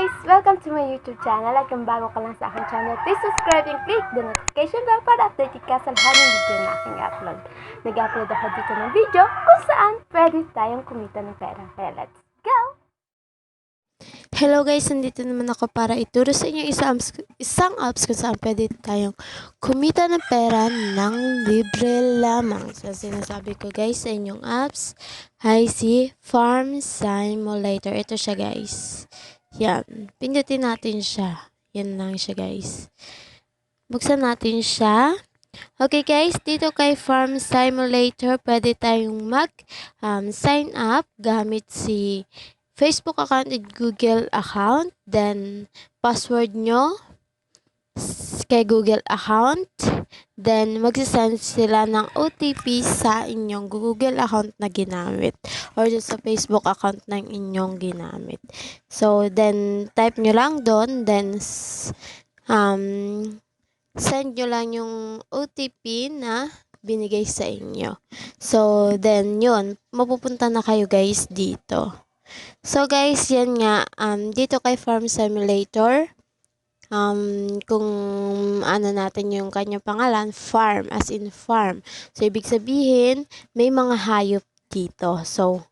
guys! Welcome to my YouTube channel. At kung bago ka lang sa aking channel, please subscribe and click the notification bell para updated ka sa lahat ng video na aking upload. Nag-upload ako dito ng video kung saan pwede tayong kumita ng pera. Kaya let's go! Hello guys, nandito naman ako para ituro sa inyo isang apps kung saan pwede tayong kumita ng pera ng libre lamang. So sinasabi ko guys sa inyong apps ay si Farm Simulator. Ito siya guys. Yan, pindutin natin siya. Yan lang siya guys. Buksan natin siya. Okay guys, dito kay Farm Simulator pwede tayong sign up gamit si Facebook account at Google account. Then, password nyo kay Google account. Then, magsisend sila ng OTP sa inyong Google account na ginamit. Or sa Facebook account ng inyong ginamit. So, then, type nyo lang doon. Then, send nyo lang yung OTP na binigay sa inyo. So, then, yun. Mapupunta na kayo guys dito. So guys, yan nga, dito kay Farm Simulator, kung ano natin yung kanyang pangalan, farm, as in farm. So, ibig sabihin, may mga hayop dito. So,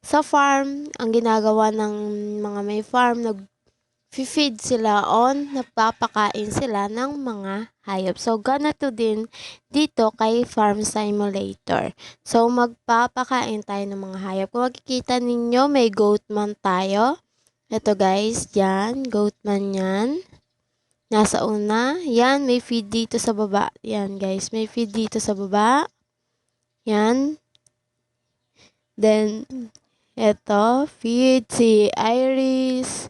sa farm, ang ginagawa ng mga may farm, nag-feed sila napapakain sila ng mga hayop. So, ganito din dito kay Farm Simulator. So, magpapakain tayo ng mga hayop. Kung makikita ninyo, may goatman tayo. Ito guys, yan, goatman yan. Nasa una, yan, may feed dito sa baba. Yan guys, may feed dito sa baba. Yan. Then, ito, feed si Iris.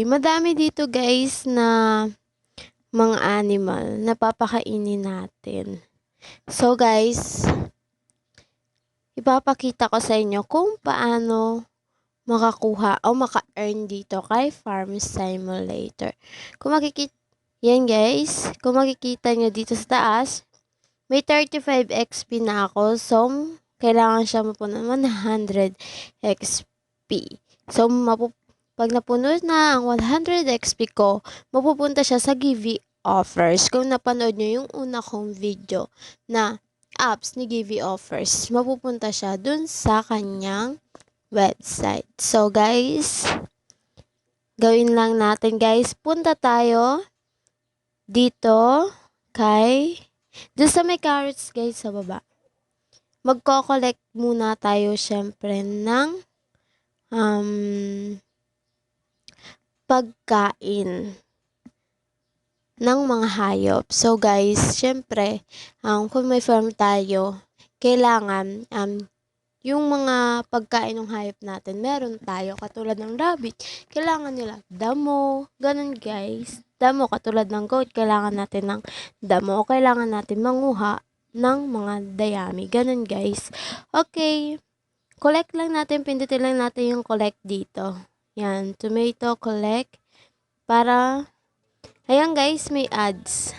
Madami dito guys na mga animal na papakainin natin. So guys, ipapakita ko sa inyo kung paano makakuha o maka-earn dito kay Farm Simulator. Kung makikita, yan guys, kung makikita nyo dito sa taas, may 35 XP na ako. So, kailangan siya mapuno ng 100 XP. So, pag napuno na ang 100 XP ko, mapupunta siya sa Giveaway offers. Kung napanood nyo yung una kong video na apps ni Giveaway offers, mapupunta siya dun sa kanyang website. So guys, gawin lang natin guys, punta tayo dito dun sa may carrots guys sa baba. Magko-collect muna tayo syempre ng pagkain ng mga hayop. So guys, syempre, kung may farm tayo, kailangan yung mga pagkain ng hayop natin, meron tayo katulad ng rabbit, kailangan nila damo, ganun guys. Damo katulad ng goat, kailangan natin ng damo, kailangan natin manguha ng mga dayami, ganun guys. Okay, collect lang natin, pindutin lang natin yung collect dito. Yan, tomato collect. Ayan guys, may ads.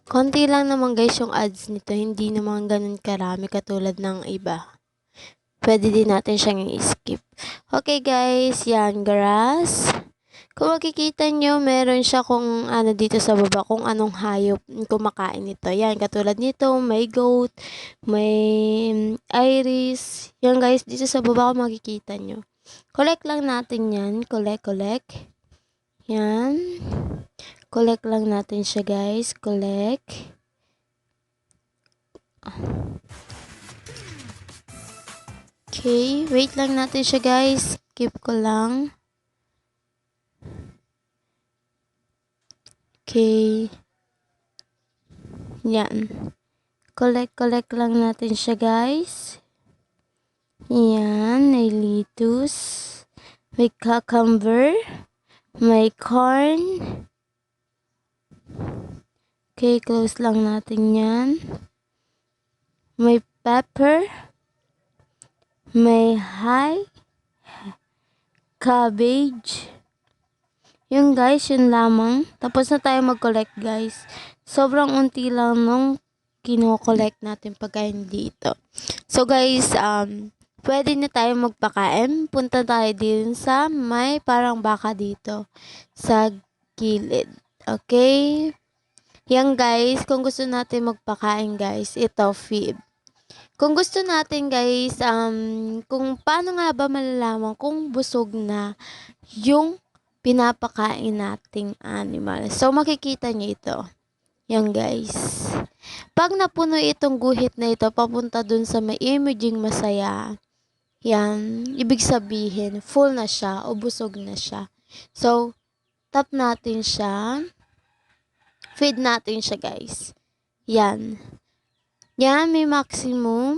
Konti lang naman guys yung ads nito. Hindi naman ganun karami katulad ng iba. Pwede din natin siyang i-skip. Okay guys, yan, grass. Kung makikita nyo, meron siya kung ano dito sa baba, kung anong hayop kumakain nito. Yan, katulad nito, may goat, may iris. Yan guys, dito sa baba kung makikita nyo. Collect lang natin yan. Collect. Yan. Collect lang natin siya guys. Collect. Okay. Wait lang natin siya guys. Skip ko lang. Okay. Yan. Collect lang natin siya guys. Yan. May lettuce. May cucumber. May corn. Okay, close lang natin yan. May pepper. May cabbage. Yun guys, yun lamang. Tapos na tayo mag-collect guys. Sobrang unti lang nung kino-collect natin pagkain dito. So guys, pwede na tayo magpakain. Punta tayo din sa may parang baka dito sa gilid. Okay? Yan guys, kung gusto natin magpakain guys, ito feed. Kung gusto natin guys, kung paano nga ba malalaman kung busog na yung pinapakain nating animal. So, makikita nyo ito. Yan guys. Pag napuno itong guhit na ito, papunta dun sa may imaging masaya, yan, ibig sabihin, full na siya o busog na siya. So, tap natin siya. Feed natin siya guys. Yan. Yan, may maximum.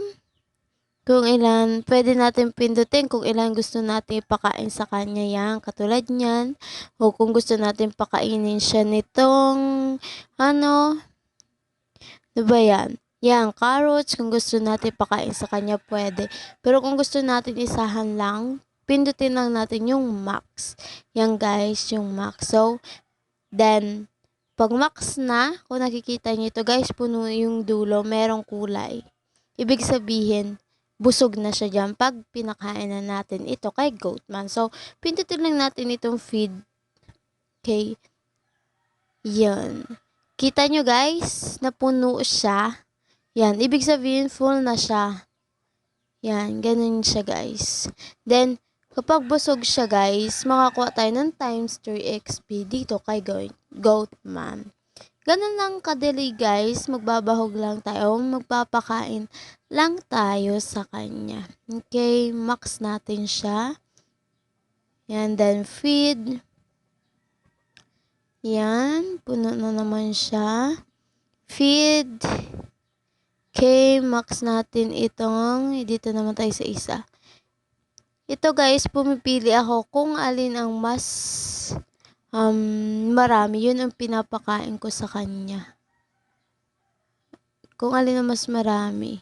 Kung ilan, pwede natin pindutin kung ilan gusto natin ipakain sa kanya yan. Katulad niyan. O kung gusto natin pakainin siya nitong, diba yan? Yan, carrots. Kung gusto natin pakain sa kanya, pwede. Pero kung gusto natin isahan lang, pindutin lang natin yung max. Yan guys, yung max. So, then, pag max na, kung nakikita niyo ito guys, puno yung dulo, merong kulay. Ibig sabihin, busog na siya dyan pag pinakain na natin ito kay Goatman. So, pindutin lang natin itong feed. Okay. Yan. Kita nyo guys, napuno siya. Yan. Ibig sabihin, full na siya. Yan. Ganun siya guys. Then, kapag busog siya guys, makakuha tayo ng times 3 XP dito kay Goatman. Ganun lang kadali guys, magbabahog lang tayo, magpapakain lang tayo sa kanya. Okay, max natin siya. Yan, then feed. Yan, puno na naman siya. Feed. Okay, max natin itong, dito naman tayo sa isa. Ito guys, pumipili ako kung alin ang mas marami, yun ang pinapakain ko sa kanya. Kung alin ang mas marami,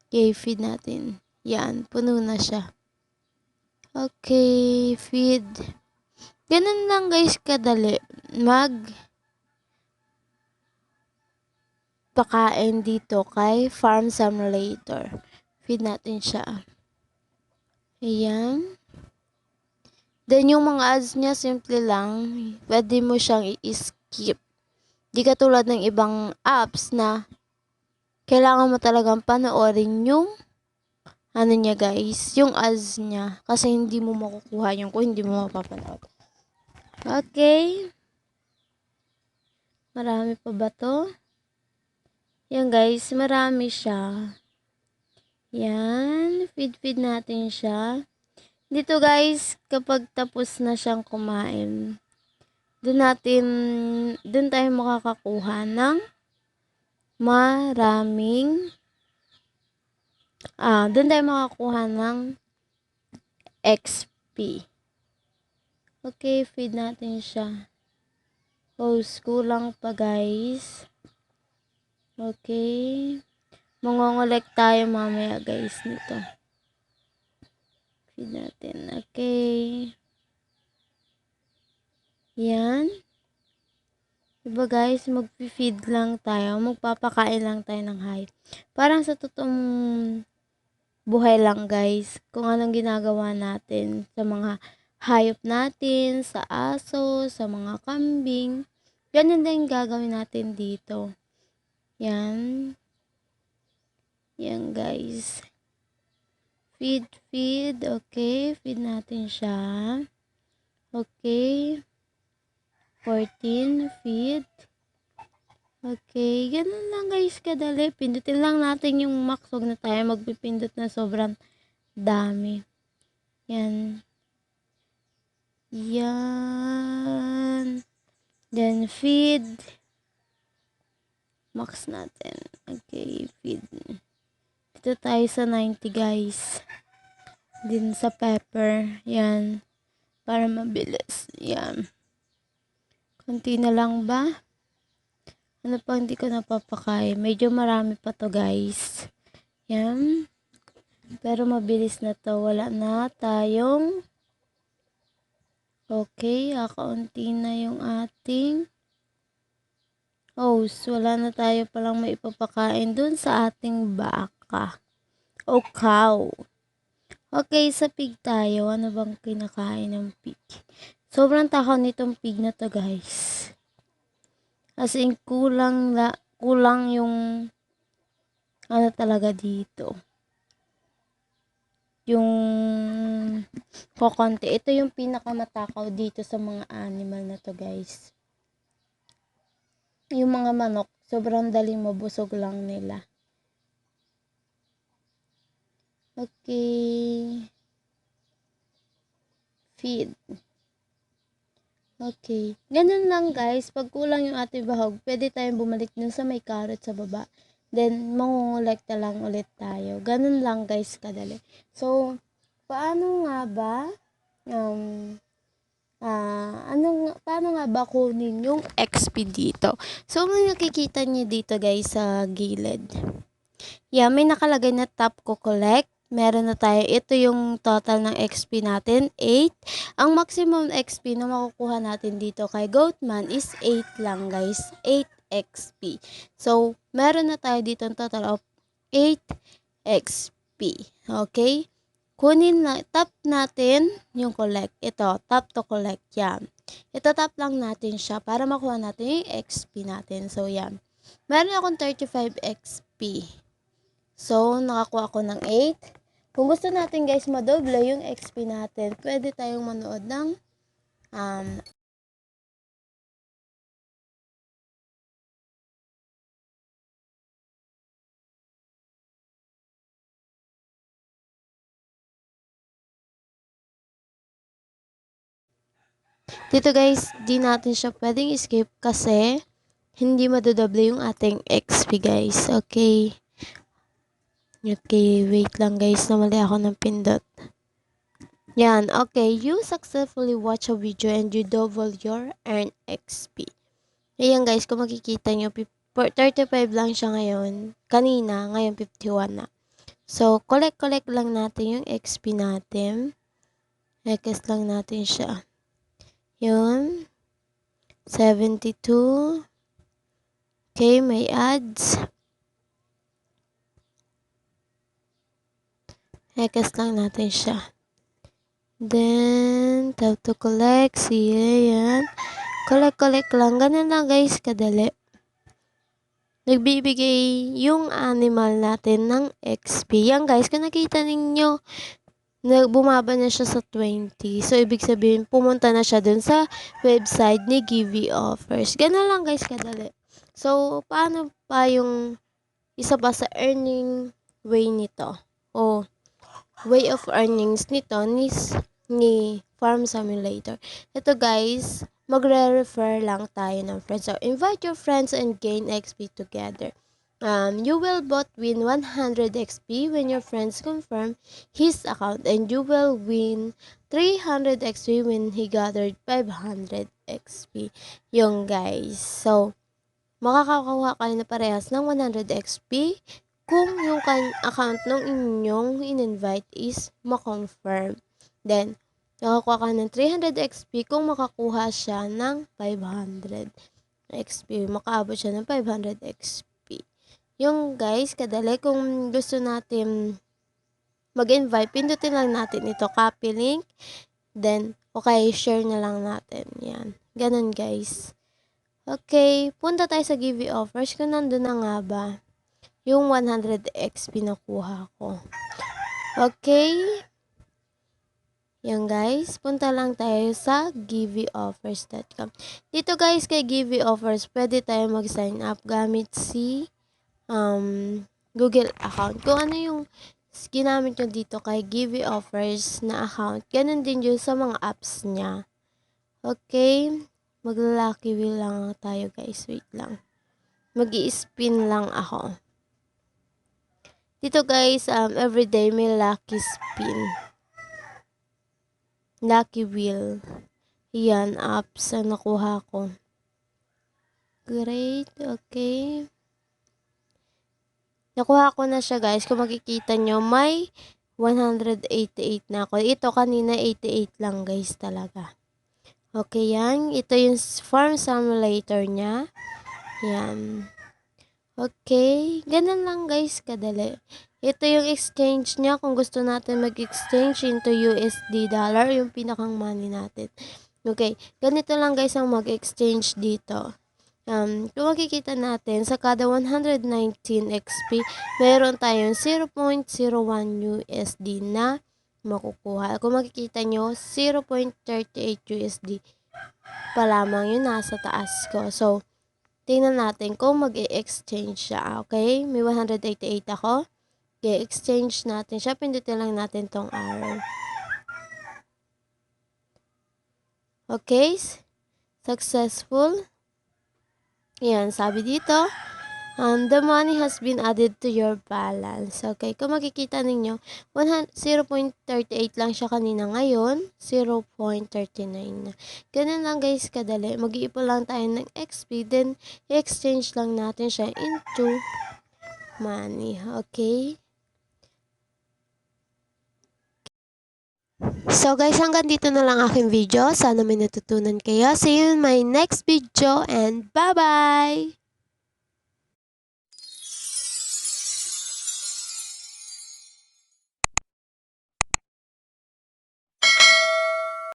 okay, feed natin. Yan, puno na siya. Okay, feed. Ganun lang guys kadali pakain dito kay Farm Simulator. Feed natin siya. Ayan. Then, yung mga ads niya, simple lang. Pwede mo siyang i-skip. Di katulad ng ibang apps na kailangan mo talagang panoorin yung niya guys, yung ads niya. Kasi hindi mo makukuha yung kung hindi mo mapapanood. Okay. Marami pa ba to? Yan guys, marami siya. Yan. Feed natin siya. Dito guys, kapag tapos na siyang kumain, dun tayo makakakuha ng maraming, dun tayo makakakuha ng XP. Okay, feed natin siya. Kulang pa guys. Okay. Mangongolek tayo mamaya guys nito. Feed natin. Okay. Yan. Diba guys, mag-feed lang tayo. Magpapakain lang tayo ng hayop. Parang sa totoong buhay lang guys. Kung anong ginagawa natin sa mga hayop natin, sa aso, sa mga kambing. Ganyan din gagawin natin dito. Yan. Yan guys. Feed. Okay, feed natin siya. Okay. 14, feed. Okay, ganun lang guys kadali. Pindutin lang natin yung max. Huwag na tayo magpipindot na sobrang dami. Yan. Yan. Then feed. Max natin. Okay, feed. Dito tayo sa 90 guys. Din sa pepper. Yan. Para mabilis. Yan. Kunti na lang ba? Ano pa hindi ko napapakain? Medyo marami pa to guys. Yan. Pero mabilis na to. Wala na tayong. Okay. Kaunti na yung ating. Wala na tayo palang may ipapakain dun sa ating baka. O cow. Okay, sa pig tayo. Ano bang kinakain ng pig? Sobrang takaw nitong pig na to, guys. As in, kulang yung ano talaga dito. Yung kokonti. Ito yung pinakamatakaw dito sa mga animal na to, guys. Yung mga manok, sobrang daling mabusog lang nila. Okay. Feed. Okay. Ganun lang, guys. Pag kulang yung ating bahog, pwede tayong bumalik dun sa may carrot sa baba. Then, mangungulekta lang ulit tayo. Ganun lang, guys, kadali. So, paano nga ba? Paano nga ba kunin yung XP dito? So, may nakikita niyo dito, guys, sa gilid. Yeah, may nakalagay na tap ko collect. Meron na tayo. Ito yung total ng XP natin, 8. Ang maximum XP na makukuha natin dito kay Goatman is 8 lang, guys. 8 XP. So, meron na tayo dito ang total of 8 XP. Okay? Tap natin yung collect. Ito, tap to collect. Yan. Ito, tap lang natin siya para makuha natin yung XP natin. So, yan. Meron akong 35 XP. So, nakakuha ko ng 8. Kung gusto natin, guys, madoble yung XP natin, pwede tayong manood ng dito, guys, di natin siya pwedeng skip kasi hindi madodoble yung ating XP, guys. Okay. Okay, wait lang, guys. Namali ako ng pindot. Yan, okay. You successfully watch a video and you double your earn XP. Ayan, guys, kung makikita nyo, 35 lang siya ngayon. Kanina, ngayon 51 na. So, collect lang natin yung XP natin. Request lang natin siya. Yun. 72. Okay, may ads. Request lang natin siya. Then, tap to collect. See, yan. Collect lang. Ganun lang, guys, kadali. Nagbibigay yung animal natin ng XP. Yan, guys, kung nakita ninyo, bumaba na siya sa 20. So, ibig sabihin, pumunta na siya dun sa website ni Giveaway Offers. Ganun lang, guys, kadali. So, paano pa yung isa pa sa earning way nito? O way of earnings nito ni Farm Simulator. Ito, guys, magre-refer lang tayo ng friends. So, invite your friends and gain XP together. You will both win 100 XP when your friends confirm his account, and you will win 300 XP when he gathered 500 XP. Yung, guys. So, makakakuha kayo na parehas ng 100 XP kung yung account ng inyong in-invite is ma-confirm. Then, nakakuha ka ng 300 XP kung makakuha siya ng 500 XP. Makaabot siya ng 500 XP. Yung, guys, kadali kung gusto natin mag-invite, pindutin lang natin ito, copy link, then, okay, share na lang natin. Yan. Ganun, guys. Okay, punta tayo sa giveaway offers. Kung nandun na nga ba yung 100 XP nakuha ko. Okay. Yan, guys. Punta lang tayo sa giveawayoffers.com. Dito, guys, kay giveaway offers, pwede tayo mag-sign up gamit si Google account. Kung ano yung ginamit nyo dito kay giveaway offers na account, ganun din yun sa mga apps niya. Okay. Mag-lucky wheel lang tayo, guys. Wait lang. Mag-i-spin lang ako. Dito, guys, everyday may lucky spin. Lucky wheel. Yan, apps ang nakuha ko. Great. Okay. Nakuha ko na siya, guys. Kung makikita nyo, may 188 na ako. Ito, kanina 88 lang, guys, talaga. Okay, yan. Ito yung farm simulator niya. Yan. Okay, ganun lang guys, kadali. Ito yung exchange niya kung gusto natin mag-exchange into USD dollar, yung pinakang money natin. Okay, ganito lang guys ang mag-exchange dito. Kung makikita natin, sa kada 119 XP, meron tayong 0.01 USD na makukuha. Kung makikita nyo, 0.38 USD pa lamang yun nasa taas ko. So, tingnan natin kung mag-i-exchange siya. Okay? May 188 ako. I-exchange natin siya. Pindutin lang natin tong arrow. Okay? Successful. Yan, sabi dito, the money has been added to your balance. Okay, kung makikita ninyo, 0.38 lang siya kanina, ngayon 0.39 na. Ganun lang guys kadali. Mag-iipon lang tayo ng XP, then i-exchange lang natin siya into money. Okay? So guys, hanggang dito na lang aking video. Sana may natutunan kayo. See you in my next video and bye-bye!